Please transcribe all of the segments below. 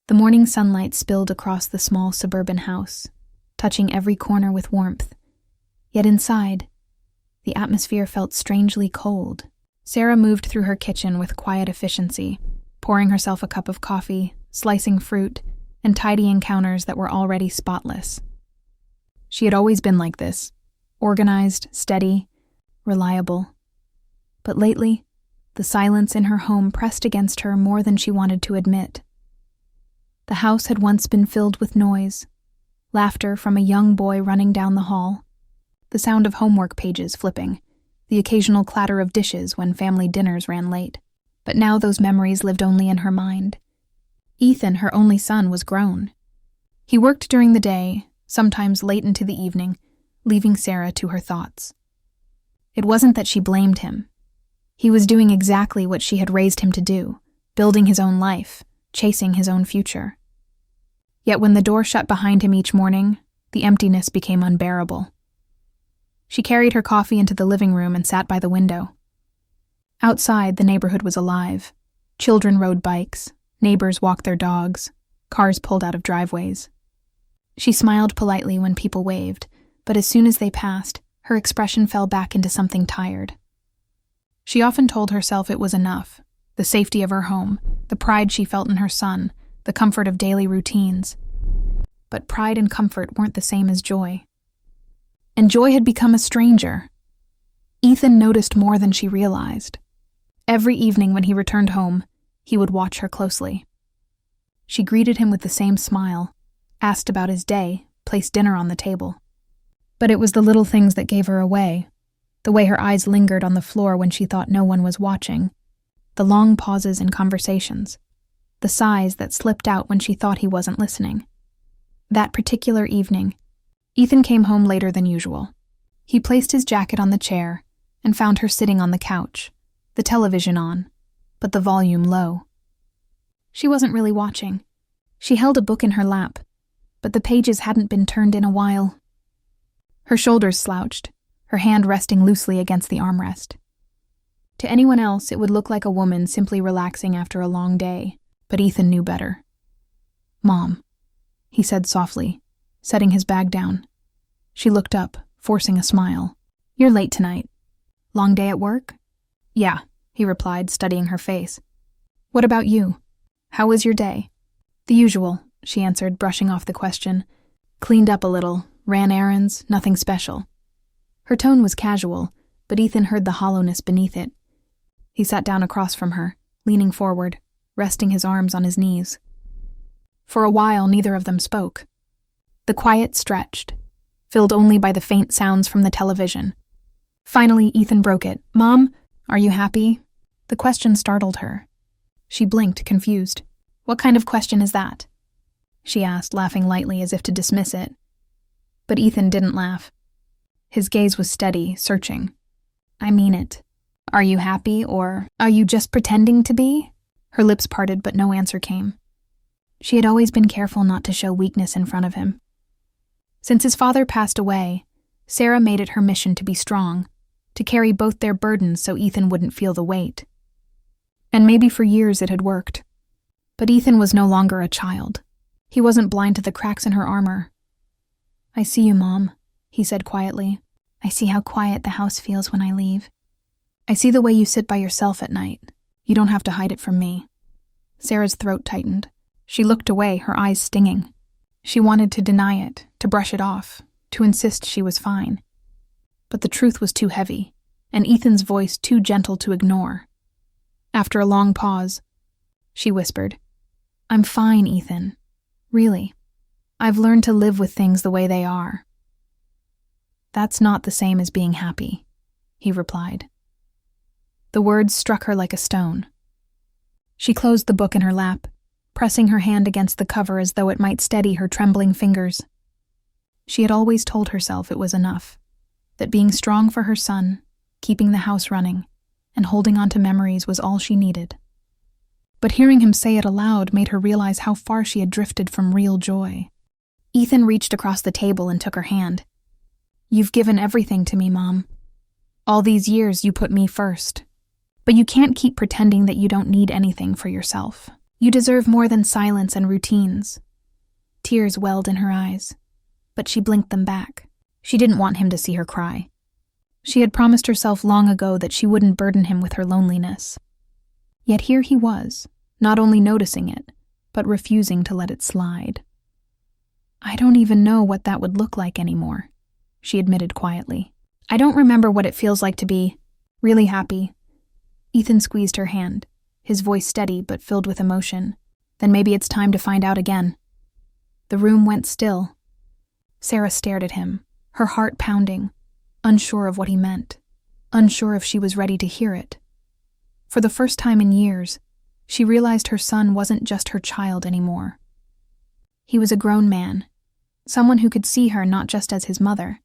The morning sunlight spilled across the small suburban house, touching every corner with warmth. Yet inside, the atmosphere felt strangely cold. Sarah moved through her kitchen with quiet efficiency, pouring herself a cup of coffee, slicing fruit, and tidying counters that were already spotless. She had always been like this, organized, steady, reliable. But lately, the silence in her home pressed against her more than she wanted to admit. The house had once been filled with noise, laughter from a young boy running down the hall, the sound of homework pages flipping, the occasional clatter of dishes when family dinners ran late. But now those memories lived only in her mind. Ethan, her only son, was grown. He worked during the day, sometimes late into the evening, leaving Sarah to her thoughts. It wasn't that she blamed him. He was doing exactly what she had raised him to do, building his own life, chasing his own future. Yet when the door shut behind him each morning, the emptiness became unbearable. She carried her coffee into the living room and sat by the window. Outside, the neighborhood was alive. Children rode bikes, neighbors walked their dogs, cars pulled out of driveways. She smiled politely when people waved, but as soon as they passed, her expression fell back into something tired. She often told herself it was enough, the safety of her home, the pride she felt in her son, the comfort of daily routines. But pride and comfort weren't the same as joy. And joy had become a stranger. Ethan noticed more than she realized. Every evening when he returned home, he would watch her closely. She greeted him with the same smile, asked about his day, placed dinner on the table. But it was the little things that gave her away, the way her eyes lingered on the floor when she thought no one was watching, the long pauses in conversations, the sighs that slipped out when she thought he wasn't listening. That particular evening, Ethan came home later than usual. He placed his jacket on the chair and found her sitting on the couch, the television on, but the volume low. She wasn't really watching. She held a book in her lap, but the pages hadn't been turned in a while. Her shoulders slouched, her hand resting loosely against the armrest. To anyone else, it would look like a woman simply relaxing after a long day, but Ethan knew better. "Mom," he said softly, setting his bag down. She looked up, forcing a smile. "You're late tonight. Long day at work?" "Yeah," he replied, studying her face. "What about you? How was your day?" "The usual," she answered, brushing off the question. "Cleaned up a little, ran errands, nothing special." Her tone was casual, but Ethan heard the hollowness beneath it. He sat down across from her, leaning forward, resting his arms on his knees. For a while, neither of them spoke. The quiet stretched, filled only by the faint sounds from the television. Finally, Ethan broke it. "Mom, are you happy?" The question startled her. She blinked, confused. "What kind of question is that?" she asked, laughing lightly as if to dismiss it. But Ethan didn't laugh. His gaze was steady, searching. "I mean it. Are you happy, or are you just pretending to be?" Her lips parted, but no answer came. She had always been careful not to show weakness in front of him. Since his father passed away, Sarah made it her mission to be strong, to carry both their burdens so Ethan wouldn't feel the weight. And maybe for years it had worked. But Ethan was no longer a child. He wasn't blind to the cracks in her armor. "I see you, Mom," he said quietly. "I see how quiet the house feels when I leave. I see the way you sit by yourself at night. You don't have to hide it from me." Sarah's throat tightened. She looked away, her eyes stinging. She wanted to deny it, to brush it off, to insist she was fine. But the truth was too heavy, and Ethan's voice too gentle to ignore. After a long pause, she whispered, "I'm fine, Ethan. Really. I've learned to live with things the way they are." "That's not the same as being happy," he replied. The words struck her like a stone. She closed the book in her lap, pressing her hand against the cover as though it might steady her trembling fingers. She had always told herself it was enough, that being strong for her son, keeping the house running, and holding on to memories was all she needed. But hearing him say it aloud made her realize how far she had drifted from real joy. Ethan reached across the table and took her hand. "You've given everything to me, Mom. All these years you put me first. But you can't keep pretending that you don't need anything for yourself. You deserve more than silence and routines. Tears welled in her eyes, but she blinked them back. She didn't want him to see her cry. She had promised herself long ago that she wouldn't burden him with her loneliness. Yet here he was, not only noticing it, but refusing to let it slide. I don't even know what that would look like anymore, she admitted quietly. I don't remember what it feels like to be really happy. Ethan squeezed her hand, his voice steady but filled with emotion. Then maybe it's time to find out again. The room went still. Sarah stared at him, her heart pounding, unsure of what he meant, unsure if she was ready to hear it. For the first time in years, she realized her son wasn't just her child anymore. He was a grown man, someone who could see her not just as his mother,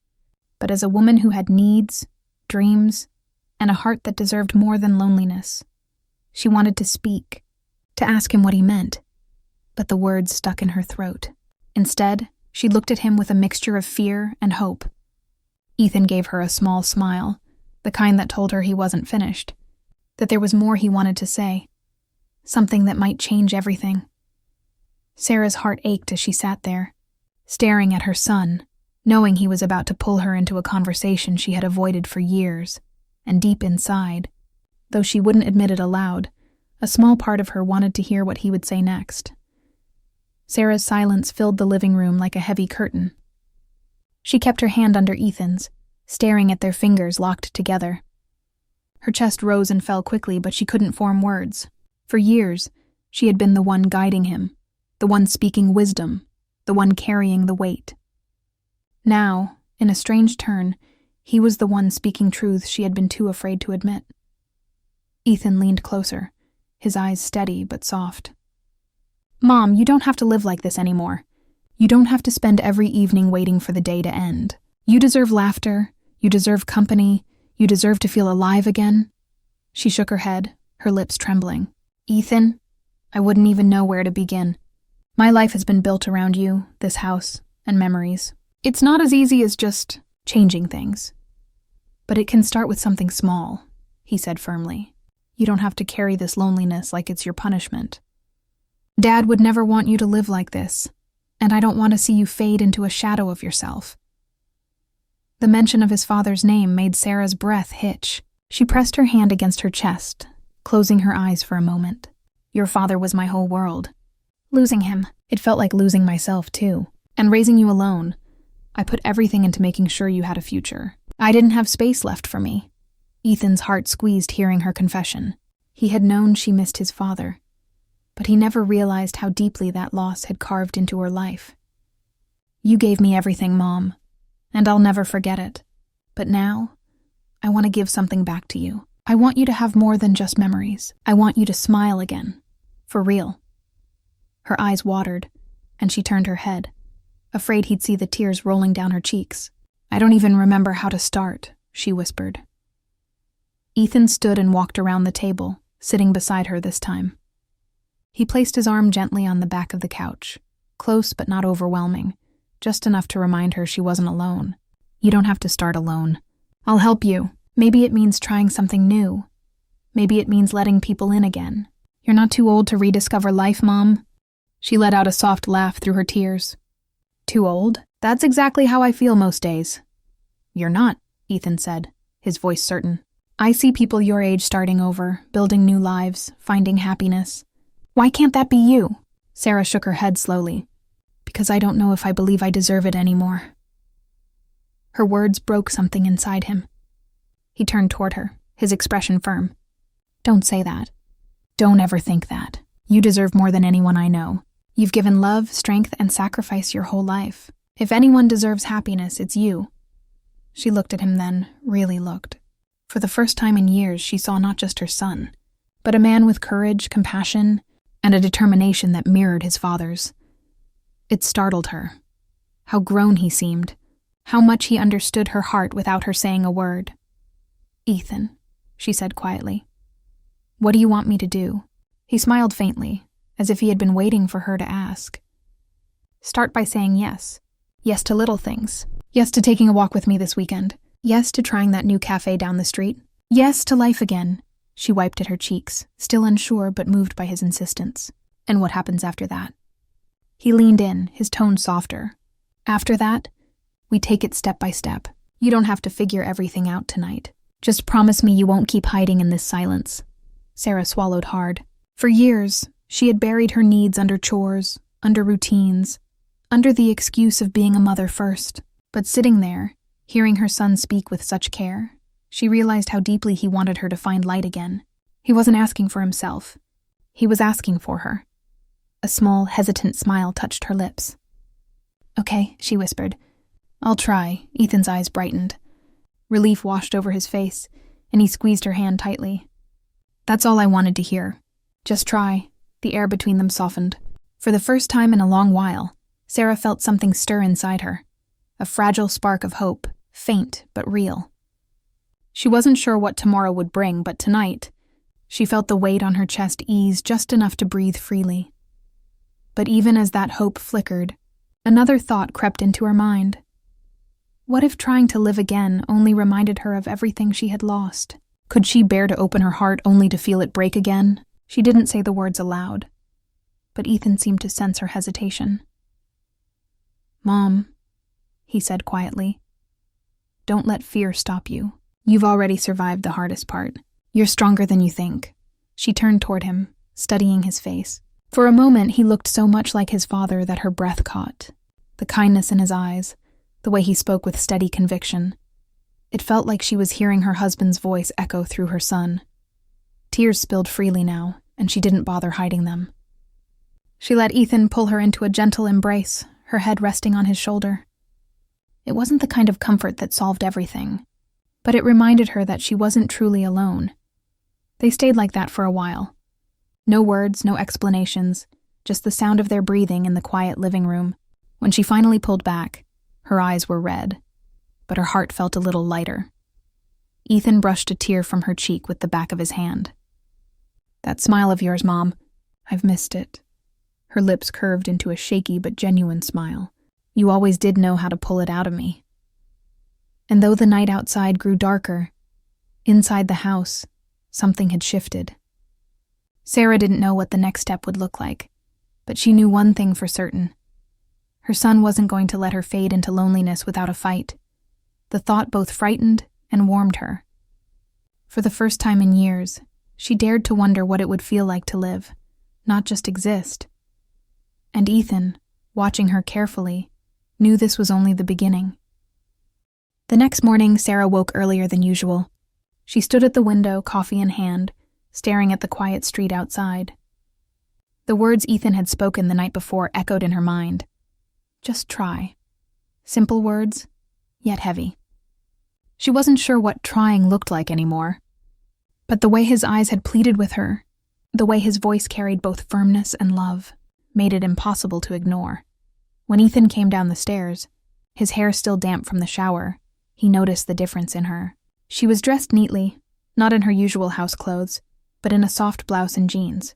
but as a woman who had needs, dreams, and a heart that deserved more than loneliness. She wanted to speak, to ask him what he meant, but the words stuck in her throat. Instead, she looked at him with a mixture of fear and hope. Ethan gave her a small smile, the kind that told her he wasn't finished, that there was more he wanted to say, something that might change everything. Sarah's heart ached as she sat there, staring at her son, knowing he was about to pull her into a conversation she had avoided for years, and deep inside, though she wouldn't admit it aloud, a small part of her wanted to hear what he would say next. Sarah's silence filled the living room like a heavy curtain. She kept her hand under Ethan's, staring at their fingers locked together. Her chest rose and fell quickly, but she couldn't form words. For years, she had been the one guiding him, the one speaking wisdom, the one carrying the weight. Now, in a strange turn, he was the one speaking truths she had been too afraid to admit. Ethan leaned closer, his eyes steady but soft. Mom, you don't have to live like this anymore. You don't have to spend every evening waiting for the day to end. You deserve laughter, you deserve company, you deserve to feel alive again. She shook her head, her lips trembling. Ethan, I wouldn't even know where to begin. My life has been built around you, this house, and memories. It's not as easy as just changing things. But it can start with something small, he said firmly. You don't have to carry this loneliness like it's your punishment. Dad would never want you to live like this, and I don't want to see you fade into a shadow of yourself. The mention of his father's name made Sarah's breath hitch. She pressed her hand against her chest, closing her eyes for a moment. Your father was my whole world. Losing him, it felt like losing myself too. And raising you alone, I put everything into making sure you had a future. I didn't have space left for me. Ethan's heart squeezed hearing her confession. He had known she missed his father, but he never realized how deeply that loss had carved into her life. You gave me everything, Mom, and I'll never forget it. But now, I want to give something back to you. I want you to have more than just memories. I want you to smile again. For real. Her eyes watered, and she turned her head, afraid he'd see the tears rolling down her cheeks. I don't even remember how to start, she whispered. Ethan stood and walked around the table, sitting beside her this time. He placed his arm gently on the back of the couch, close but not overwhelming, just enough to remind her she wasn't alone. You don't have to start alone. I'll help you. Maybe it means trying something new. Maybe it means letting people in again. You're not too old to rediscover life, Mom. She let out a soft laugh through her tears. Too old? That's exactly how I feel most days. You're not, Ethan said, his voice certain. I see people your age starting over, building new lives, finding happiness. Why can't that be you? Sarah shook her head slowly. Because I don't know if I believe I deserve it anymore. Her words broke something inside him. He turned toward her, his expression firm. Don't say that. Don't ever think that. You deserve more than anyone I know. You've given love, strength, and sacrifice your whole life. If anyone deserves happiness, it's you. She looked at him then, really looked. For the first time in years, she saw not just her son, but a man with courage, compassion, and a determination that mirrored his father's. It startled her. How grown he seemed. How much he understood her heart without her saying a word. Ethan, she said quietly. What do you want me to do? He smiled faintly, as if he had been waiting for her to ask. Start by saying yes. Yes to little things. Yes to taking a walk with me this weekend. Yes to trying that new cafe down the street. Yes to life again. She wiped at her cheeks, still unsure but moved by his insistence. And what happens after that? He leaned in, his tone softer. After that, we take it step by step. You don't have to figure everything out tonight. Just promise me you won't keep hiding in this silence. Sarah swallowed hard. For years, she had buried her needs under chores, under routines, under the excuse of being a mother first. But sitting there, hearing her son speak with such care, she realized how deeply he wanted her to find light again. He wasn't asking for himself. He was asking for her. A small, hesitant smile touched her lips. Okay, she whispered. I'll try. Ethan's eyes brightened. Relief washed over his face, and he squeezed her hand tightly. That's all I wanted to hear. Just try. The air between them softened. For the first time in a long while, Sarah felt something stir inside her. A fragile spark of hope, faint but real. She wasn't sure what tomorrow would bring, but tonight, she felt the weight on her chest ease just enough to breathe freely. But even as that hope flickered, another thought crept into her mind. What if trying to live again only reminded her of everything she had lost? Could she bear to open her heart only to feel it break again? She didn't say the words aloud, but Ethan seemed to sense her hesitation. Mom, he said quietly, don't let fear stop you. You've already survived the hardest part. You're stronger than you think. She turned toward him, studying his face. For a moment, he looked so much like his father that her breath caught. The kindness in his eyes, the way he spoke with steady conviction. It felt like she was hearing her husband's voice echo through her son. Tears spilled freely now, and she didn't bother hiding them. She let Ethan pull her into a gentle embrace, her head resting on his shoulder. It wasn't the kind of comfort that solved everything, but it reminded her that she wasn't truly alone. They stayed like that for a while. No words, no explanations, just the sound of their breathing in the quiet living room. When she finally pulled back, her eyes were red, but her heart felt a little lighter. Ethan brushed a tear from her cheek with the back of his hand. That smile of yours, Mom. I've missed it. Her lips curved into a shaky but genuine smile. You always did know how to pull it out of me. And though the night outside grew darker, inside the house, something had shifted. Sarah didn't know what the next step would look like, but she knew one thing for certain. Her son wasn't going to let her fade into loneliness without a fight. The thought both frightened and warmed her. For the first time in years, she dared to wonder what it would feel like to live, not just exist. And Ethan, watching her carefully, knew this was only the beginning. The next morning, Sarah woke earlier than usual. She stood at the window, coffee in hand, staring at the quiet street outside. The words Ethan had spoken the night before echoed in her mind. Just try. Simple words, yet heavy. She wasn't sure what trying looked like anymore, but the way his eyes had pleaded with her, the way his voice carried both firmness and love, made it impossible to ignore. When Ethan came down the stairs, his hair still damp from the shower, he noticed the difference in her. She was dressed neatly, not in her usual house clothes, but in a soft blouse and jeans.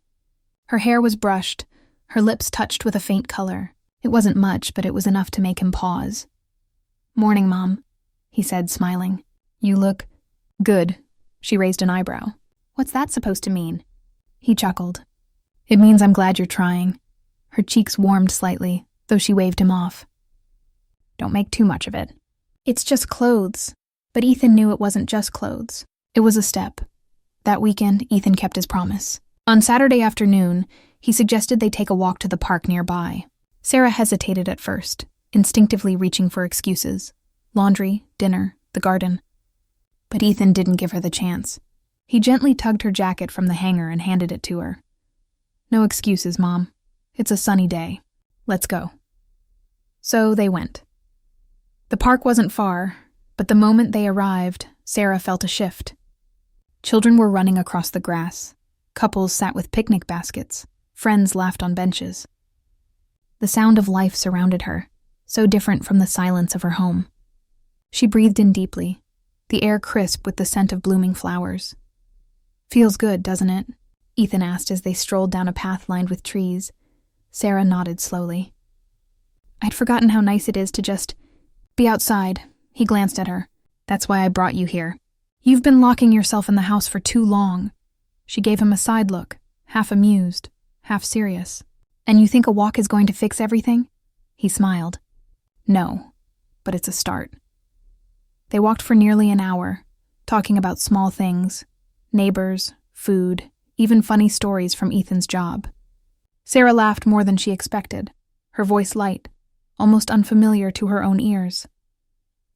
Her hair was brushed, her lips touched with a faint color. It wasn't much, but it was enough to make him pause. Morning, Mom, he said, smiling. You look good. She raised an eyebrow. What's that supposed to mean? He chuckled. It means I'm glad you're trying. Her cheeks warmed slightly, though she waved him off. Don't make too much of it. It's just clothes. But Ethan knew it wasn't just clothes. It was a step. That weekend, Ethan kept his promise. On Saturday afternoon, he suggested they take a walk to the park nearby. Sarah hesitated at first, instinctively reaching for excuses. Laundry, dinner, the garden. But Ethan didn't give her the chance. He gently tugged her jacket from the hanger and handed it to her. No excuses, Mom. It's a sunny day. Let's go. So they went. The park wasn't far, but the moment they arrived, Sarah felt a shift. Children were running across the grass. Couples sat with picnic baskets. Friends laughed on benches. The sound of life surrounded her, so different from the silence of her home. She breathed in deeply, the air crisp with the scent of blooming flowers. Feels good, doesn't it? Ethan asked as they strolled down a path lined with trees. Sarah nodded slowly. I'd forgotten how nice it is to just be outside. He glanced at her. That's why I brought you here. You've been locking yourself in the house for too long. She gave him a side look, half amused, half serious. "And you think a walk is going to fix everything?" He smiled. "No, but it's a start." They walked for nearly an hour, talking about small things, neighbors, food, even funny stories from Ethan's job. Sarah laughed more than she expected, her voice light, almost unfamiliar to her own ears.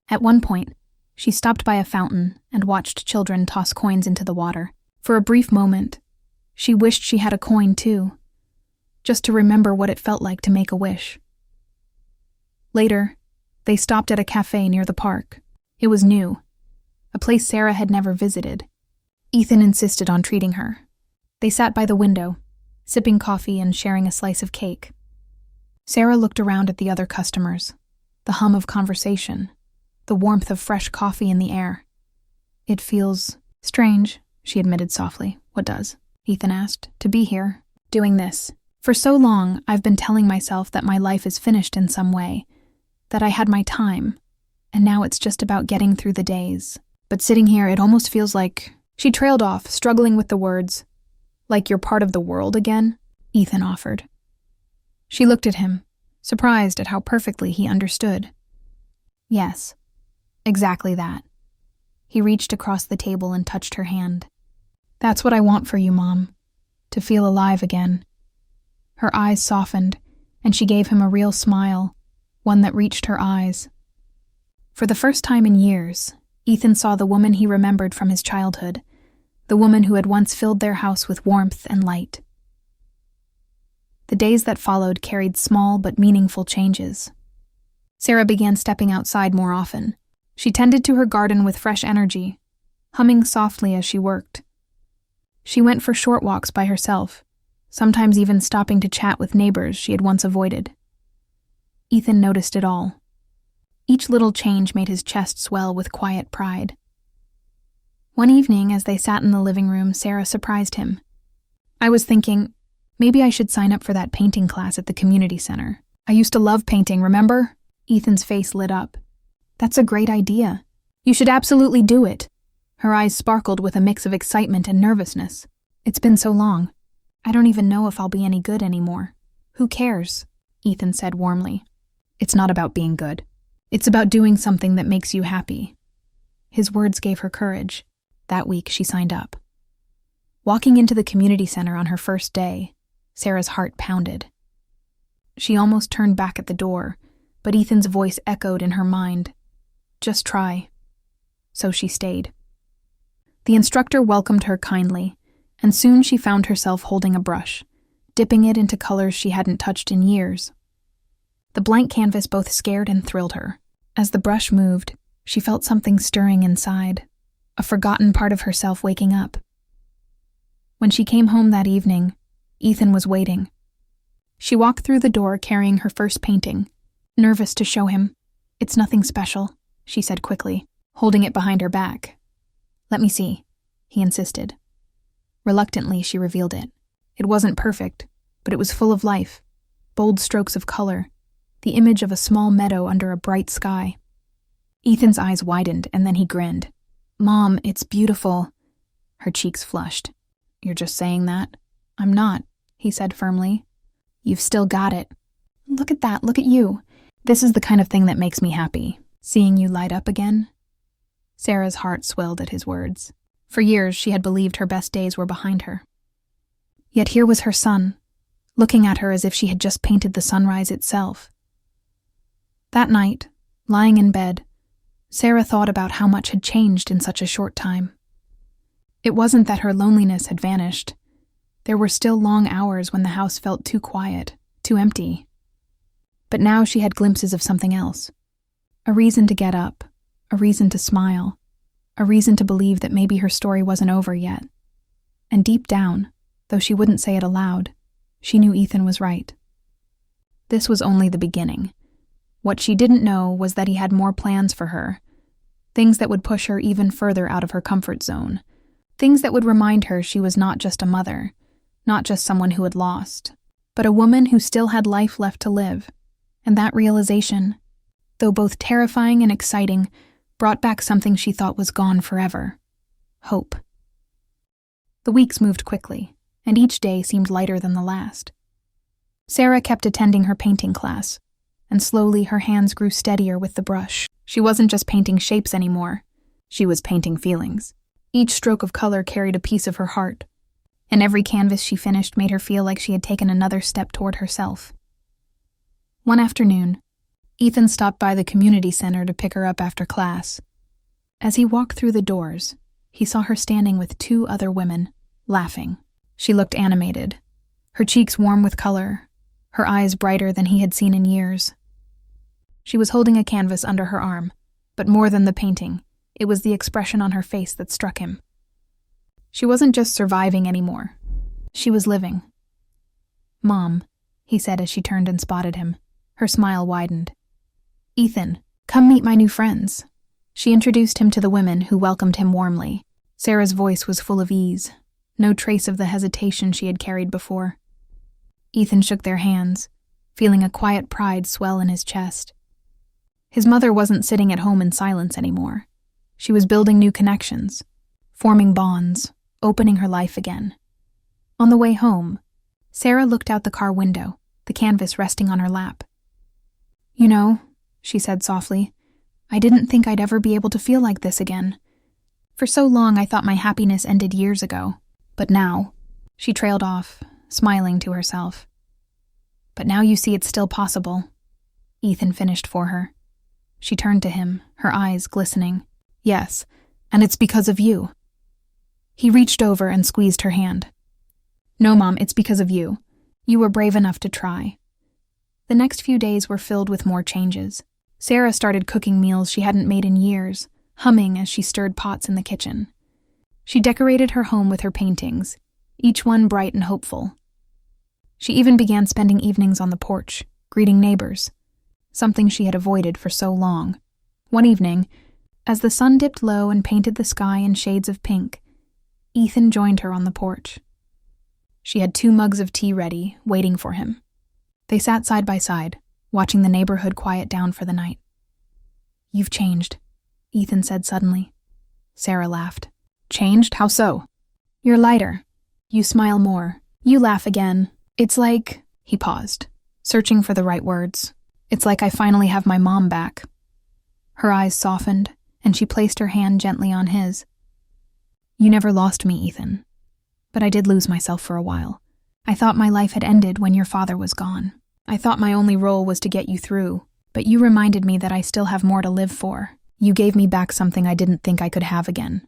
At one point, she stopped by a fountain and watched children toss coins into the water. For a brief moment, she wished she had a coin too, just to remember what it felt like to make a wish. Later, they stopped at a cafe near the park. It was new, a place Sarah had never visited. Ethan insisted on treating her. They sat by the window, sipping coffee and sharing a slice of cake. Sarah looked around at the other customers, the hum of conversation, the warmth of fresh coffee in the air. "It feels strange," she admitted softly. "What does?" Ethan asked. "To be here, doing this. For so long, I've been telling myself that my life is finished in some way, that I had my time, and now it's just about getting through the days. But sitting here, it almost feels like..." She trailed off, struggling with the words. "Like you're part of the world again?" Ethan offered. She looked at him, surprised at how perfectly he understood. "Yes, exactly that." He reached across the table and touched her hand. "That's what I want for you, Mom, to feel alive again." Her eyes softened, and she gave him a real smile, one that reached her eyes. For the first time in years, Ethan saw the woman he remembered from his childhood, the woman who had once filled their house with warmth and light. The days that followed carried small but meaningful changes. Sarah began stepping outside more often. She tended to her garden with fresh energy, humming softly as she worked. She went for short walks by herself, sometimes even stopping to chat with neighbors she had once avoided. Ethan noticed it all. Each little change made his chest swell with quiet pride. One evening, as they sat in the living room, Sarah surprised him. "I was thinking, maybe I should sign up for that painting class at the community center. I used to love painting, remember?" Ethan's face lit up. "That's a great idea. You should absolutely do it." Her eyes sparkled with a mix of excitement and nervousness. "It's been so long. I don't even know if I'll be any good anymore." "Who cares?" Ethan said warmly. "It's not about being good. It's about doing something that makes you happy." His words gave her courage. That week, she signed up. Walking into the community center on her first day, Sarah's heart pounded. She almost turned back at the door, but Ethan's voice echoed in her mind. "Just try." So she stayed. The instructor welcomed her kindly, and soon she found herself holding a brush, dipping it into colors she hadn't touched in years. The blank canvas both scared and thrilled her. As the brush moved, she felt something stirring inside, a forgotten part of herself waking up. When she came home that evening, Ethan was waiting. She walked through the door carrying her first painting, nervous to show him. "It's nothing special," she said quickly, holding it behind her back. "Let me see," he insisted. Reluctantly, she revealed it. It wasn't perfect, but it was full of life, bold strokes of color, the image of a small meadow under a bright sky. Ethan's eyes widened, and then he grinned. "Mom, it's beautiful." Her cheeks flushed. "You're just saying that?" "I'm not," he said firmly. "You've still got it. Look at that, look at you. This is the kind of thing that makes me happy. Seeing you light up again." Sarah's heart swelled at his words. For years, she had believed her best days were behind her. Yet here was her son, looking at her as if she had just painted the sunrise itself. That night, lying in bed, Sarah thought about how much had changed in such a short time. It wasn't that her loneliness had vanished. There were still long hours when the house felt too quiet, too empty. But now she had glimpses of something else. A reason to get up, a reason to smile, a reason to believe that maybe her story wasn't over yet. And deep down, though she wouldn't say it aloud, she knew Ethan was right. This was only the beginning. What she didn't know was that he had more plans for her, things that would push her even further out of her comfort zone, things that would remind her she was not just a mother, not just someone who had lost, but a woman who still had life left to live. And that realization, though both terrifying and exciting, brought back something she thought was gone forever: hope. The weeks moved quickly, and each day seemed lighter than the last. Sarah kept attending her painting class, and slowly her hands grew steadier with the brush. She wasn't just painting shapes anymore. She was painting feelings. Each stroke of color carried a piece of her heart, and every canvas she finished made her feel like she had taken another step toward herself. One afternoon, Ethan stopped by the community center to pick her up after class. As he walked through the doors, he saw her standing with 2 other women, laughing. She looked animated, her cheeks warm with color, her eyes brighter than he had seen in years. She was holding a canvas under her arm, but more than the painting, it was the expression on her face that struck him. She wasn't just surviving anymore. She was living. "Mom," he said as she turned and spotted him. Her smile widened. "Ethan, come meet my new friends." She introduced him to the women who welcomed him warmly. Sarah's voice was full of ease, no trace of the hesitation she had carried before. Ethan shook their hands, feeling a quiet pride swell in his chest. His mother wasn't sitting at home in silence anymore. She was building new connections, forming bonds, opening her life again. On the way home, Sarah looked out the car window, the canvas resting on her lap. "You know," she said softly, "I didn't think I'd ever be able to feel like this again. For so long I thought my happiness ended years ago. But now," she trailed off, smiling to herself. "But now you see it's still possible," Ethan finished for her. She turned to him, her eyes glistening. "Yes, and it's because of you." He reached over and squeezed her hand. "No, Mom, it's because of you. You were brave enough to try." The next few days were filled with more changes. Sarah started cooking meals she hadn't made in years, humming as she stirred pots in the kitchen. She decorated her home with her paintings, each one bright and hopeful. She even began spending evenings on the porch, greeting neighbors, something she had avoided for so long. One evening, as the sun dipped low and painted the sky in shades of pink, Ethan joined her on the porch. She had 2 mugs of tea ready, waiting for him. They sat side by side, watching the neighborhood quiet down for the night. "You've changed," Ethan said suddenly. Sarah laughed. "Changed? How so?" "You're lighter. You smile more. You laugh again. It's like..." He paused, searching for the right words. "It's like I finally have my mom back." Her eyes softened, and she placed her hand gently on his. "You never lost me, Ethan. But I did lose myself for a while. I thought my life had ended when your father was gone. I thought my only role was to get you through, but you reminded me that I still have more to live for. You gave me back something I didn't think I could have again."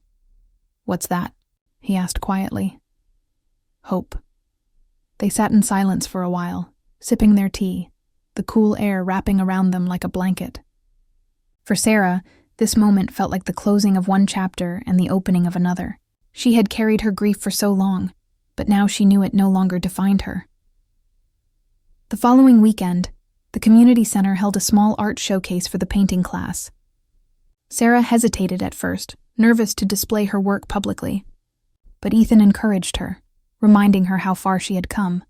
"What's that?" he asked quietly. "Hope." They sat in silence for a while, sipping their tea, the cool air wrapping around them like a blanket. For Sarah, this moment felt like the closing of one chapter and the opening of another. She had carried her grief for so long, but now she knew it no longer defined her. The following weekend, the community center held a small art showcase for the painting class. Sarah hesitated at first, nervous to display her work publicly. But Ethan encouraged her, reminding her how far she had come.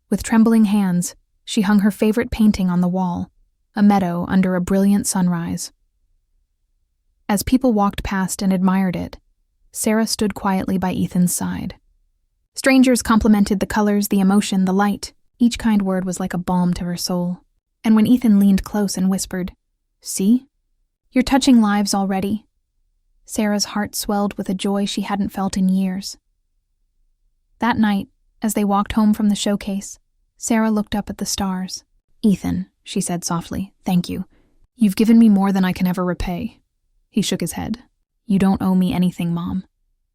With trembling hands, she hung her favorite painting on the wall, a meadow under a brilliant sunrise. As people walked past and admired it, Sarah stood quietly by Ethan's side. Strangers complimented the colors, the emotion, the light. Each kind word was like a balm to her soul. And when Ethan leaned close and whispered, "See? You're touching lives already," Sarah's heart swelled with a joy she hadn't felt in years. That night, as they walked home from the showcase, Sarah looked up at the stars. "Ethan," she said softly, "thank you. You've given me more than I can ever repay." He shook his head. "You don't owe me anything, Mom.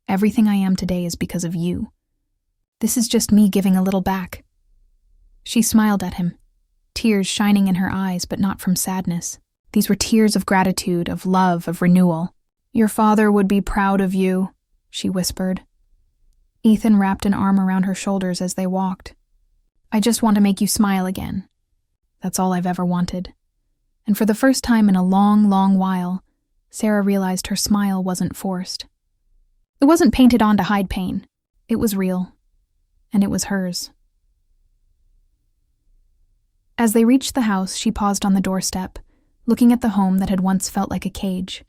Everything I am today is because of you. This is just me giving a little back." She smiled at him, tears shining in her eyes, but not from sadness. These were tears of gratitude, of love, of renewal. "Your father would be proud of you," she whispered. Ethan wrapped an arm around her shoulders as they walked. "I just want to make you smile again. That's all I've ever wanted." And for the first time in a long, long while, Sarah realized her smile wasn't forced. It wasn't painted on to hide pain. It was real. And it was hers. As they reached the house, she paused on the doorstep, looking at the home that had once felt like a cage.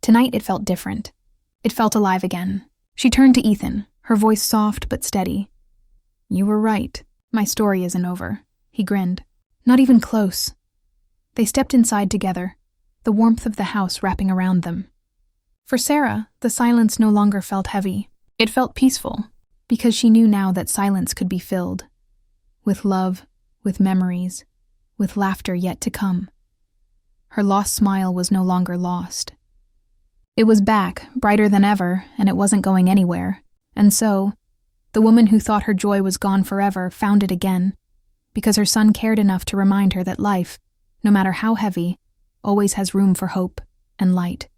Tonight it felt different. It felt alive again. She turned to Ethan, her voice soft but steady. "You were right. My story isn't over." He grinned. "Not even close." They stepped inside together, the warmth of the house wrapping around them. For Sarah, the silence no longer felt heavy. It felt peaceful, because she knew now that silence could be filled. With love, with memories, with laughter yet to come. Her lost smile was no longer lost. It was back, brighter than ever, and it wasn't going anywhere. And so, the woman who thought her joy was gone forever found it again, because her son cared enough to remind her that life, no matter how heavy, always has room for hope and light.